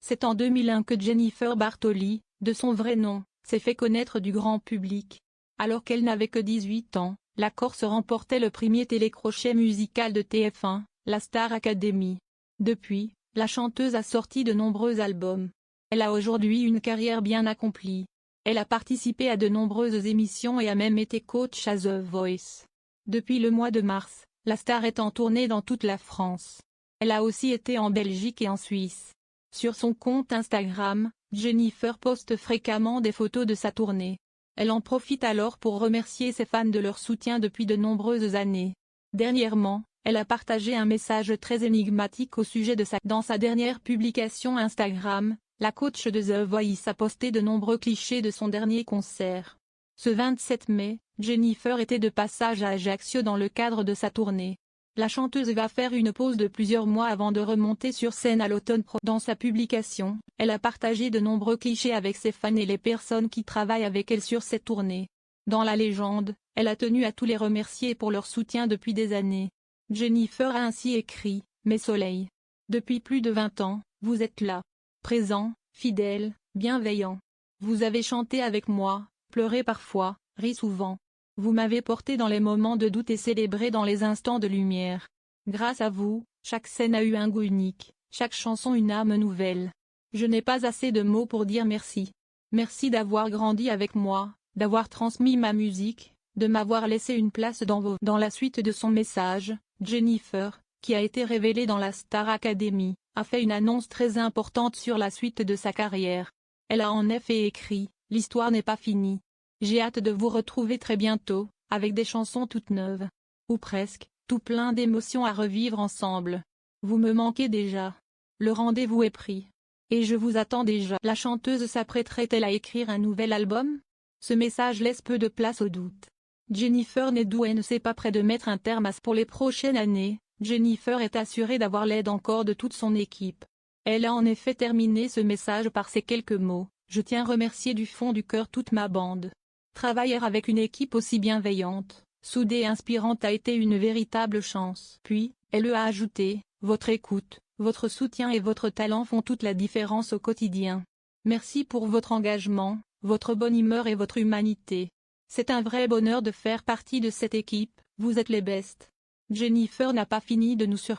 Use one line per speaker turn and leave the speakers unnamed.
C'est en 2001 que Jennifer Bartoli, de son vrai nom, s'est fait connaître du grand public. Alors qu'elle n'avait que 18 ans, la Corse remportait le premier télécrochet musical de TF1, la Star Academy. Depuis, la chanteuse a sorti de nombreux albums. Elle a aujourd'hui une carrière bien accomplie. Elle a participé à de nombreuses émissions et a même été coach à The Voice. Depuis le mois de mars, la star est en tournée dans toute la France. Elle a aussi été en Belgique et en Suisse. Sur son compte Instagram, Jennifer poste fréquemment des photos de sa tournée. Elle en profite alors pour remercier ses fans de leur soutien depuis de nombreuses années. Dernièrement, elle a partagé un message très énigmatique au sujet de dans sa dernière publication Instagram, la coach de The Voice a posté de nombreux clichés de son dernier concert. Ce 27 mai, Jennifer était de passage à Ajaccio dans le cadre de sa tournée. La chanteuse va faire une pause de plusieurs mois avant de remonter sur scène à l'automne prochain. Dans sa publication, elle a partagé de nombreux clichés avec ses fans et les personnes qui travaillent avec elle sur cette tournée. Dans la légende, elle a tenu à tous les remercier pour leur soutien depuis des années. Jennifer a ainsi écrit « Mes soleils. Depuis plus de 20 ans, vous êtes là. Présent, fidèle, bienveillant. Vous avez chanté avec moi, pleuré parfois, ri souvent. Vous m'avez porté dans les moments de doute et célébré dans les instants de lumière. Grâce à vous, chaque scène a eu un goût unique, chaque chanson une âme nouvelle. Je n'ai pas assez de mots pour dire merci. Merci d'avoir grandi avec moi, d'avoir transmis ma musique, de m'avoir laissé une place dans vos... » Dans la suite de son message, Jennifer, qui a été révélée dans la Star Academy, a fait une annonce très importante sur la suite de sa carrière. Elle a en effet écrit « L'histoire n'est pas finie. J'ai hâte de vous retrouver très bientôt, avec des chansons toutes neuves. Ou presque, tout plein d'émotions à revivre ensemble. Vous me manquez déjà. Le rendez-vous est pris. Et je vous attends déjà. » La chanteuse s'apprêterait-elle à écrire un nouvel album? Ce message laisse peu de place au doute. Jennifer Nedou ne s'est pas près de mettre un terme à ce pour les prochaines années. Jennifer est assurée d'avoir l'aide encore de toute son équipe. Elle a en effet terminé ce message par ces quelques mots. Je tiens à remercier du fond du cœur toute ma bande. Travailler avec une équipe aussi bienveillante, soudée et inspirante a été une véritable chance. Puis, elle a ajouté, votre écoute, votre soutien et votre talent font toute la différence au quotidien. Merci pour votre engagement, votre bonne humeur et votre humanité. C'est un vrai bonheur de faire partie de cette équipe, vous êtes les bestes. Jennifer n'a pas fini de nous surprendre.